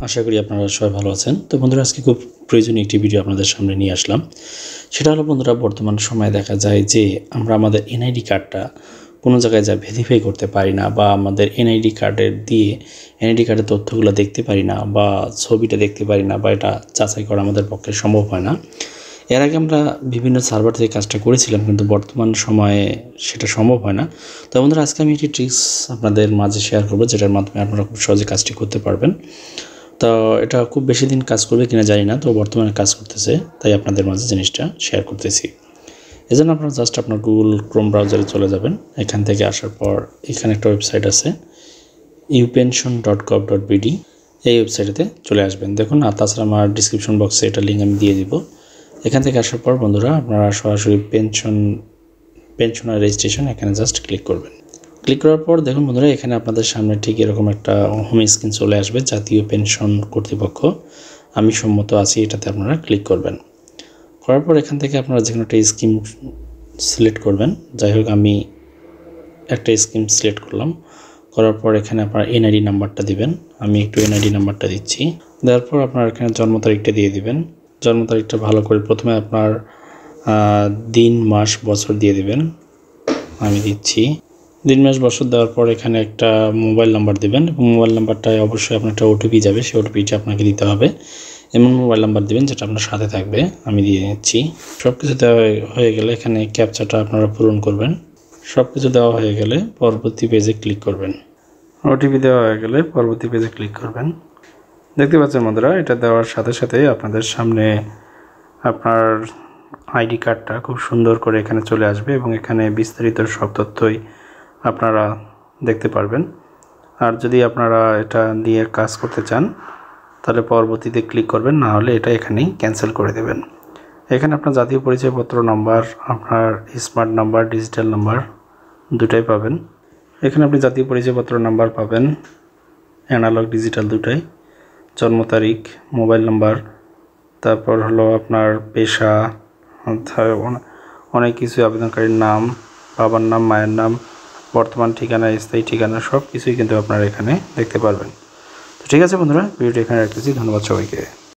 আশা করি আপনারা সবাই ভালো আছেন। তো বন্ধুরা, আজকে খুব প্রয়োজনীয় একটি ভিডিও আপনাদের সামনে নিয়ে আসলাম। সেটা হলো বন্ধুরা, বর্তমান সময়ে দেখা যায় যে আমরা আমাদের এনআইডি কার্ডটা কোনো জায়গায় যা ভেরিফাই করতে পারি না, বা আমাদের এনআইডি কার্ডের তথ্যগুলো দেখতে পারি না, বা ছবিটা দেখতে পারি না, বা এটা যাচাই করা আমাদের পক্ষে সম্ভব হয় না। এর আগে আমরা বিভিন্ন সার্ভার থেকে কাজটা করেছিলাম, কিন্তু বর্তমান সময়ে সেটা সম্ভব হয় না। তো বন্ধুরা, আজকে আমি একটি ট্রিক্স আপনাদের মাঝে শেয়ার করবো, যেটার মাধ্যমে আপনারা খুব সহজে কাজটি করতে পারবেন। তো এটা খুব বেশি দিন কাজ করবে কিনা জানি না, তো বর্তমানে কাজ করতেছে, তাই আপনাদের মাঝে জিনিসটা শেয়ার করতেছি। এজন্য আপনারা জাস্ট আপনার গুগল ক্রোম ব্রাউজারে চলে যাবেন। এখান থেকে আসার পর এখানে একটা ওয়েবসাইট আছে upension.gov.bd, এই ওয়েবসাইটেতে চলে আসবেন। দেখুন, আর তাছাড়া আমার ডিসক্রিপশন বক্সে এটা লিঙ্ক আমি দিয়ে দিব। এখান থেকে আসার পর বন্ধুরা, আপনারা সরাসরি পেনশনার রেজিস্ট্রেশন এখানে জাস্ট ক্লিক করবেন। ক্লিক করার পর দেখুন বন্ধুরা, এখানে আপনাদের সামনে ঠিক এরকম একটা হোম স্ক্রিন চলে আসবে। জাতীয় পেনশন কর্তৃপক্ষ, আমি সম্মত আছি, এটাতে আপনারা ক্লিক করবেন। করার পর এখান থেকে আপনারা যে কোনো একটা স্কিম সিলেক্ট করবেন। যাই হোক, আমি একটা স্কিম সিলেক্ট করলাম। করার পর এখানে আপনার এনআইডি নাম্বারটা দিবেন। আমি একটু এনআইডি নাম্বারটা দিচ্ছি। দেওয়ার পর আপনার এখানে জন্ম তারিখটা দিয়ে দিবেন। জন্ম তারিখটা ভালো করে প্রথমে আপনার দিন, মাস, বছর দিয়ে দিবেন। আমি দিচ্ছি দিন, মাস, বছর। দেওয়ার পর এখানে একটা মোবাইল নাম্বার দেবেন, এবং মোবাইল নাম্বারটায় অবশ্যই আপনার একটা ওটিপি যাবে, সেই ওটিপিটা আপনাকে দিতে হবে। এমন মোবাইল নাম্বার দেবেন যেটা আপনার সাথে থাকবে। আমি দিয়ে নিচ্ছি। সব কিছু দেওয়া হয়ে গেলে এখানে ক্যাপচাটা আপনারা পূরণ করবেন। সব কিছু দেওয়া হয়ে গেলে পরবর্তী পেজে ক্লিক করবেন। ওটিপি দেওয়া হয়ে গেলে পরবর্তী পেজে ক্লিক করবেন। দেখতে পাচ্ছেন বন্ধুরা, এটা দেওয়ার সাথে সাথে আপনাদের সামনে আপনার আইডি কার্ডটা খুব সুন্দর করে এখানে চলে আসবে, এবং এখানে বিস্তারিত সব তথ্যই আপনারা দেখতে পারবেন। আর যদি আপনারা এটা দিয়ে কাজ করতে চান, তাহলে পরবর্তীতে ক্লিক করবেন, না হলে এটা এখানেই ক্যান্সেল করে দেবেন। এখানে আপনার জাতীয় পরিচয়পত্র নাম্বার, আপনার স্মার্ট নাম্বার, ডিজিটাল নাম্বার দুটাই পাবেন। এখানে আপনি জাতীয় পরিচয়পত্র নাম্বার পাবেন, অ্যানালগ ডিজিটাল দুটাই, জন্ম তারিখ, মোবাইল নাম্বার, তারপর হলো আপনার পেশা, অনেক কিছু, আবেদনকারীর নাম, বাবার নাম, মায়ের নাম, বর্তমান ঠিকানা, স্থায়ী ঠিকানা, সব কিছুই কিন্তু আপনারা এখানে দেখতে পারবেন। তো ঠিক আছে বন্ধুরা, ভিডিওটি এখানে রাখতেছি। ধন্যবাদ সবাইকে।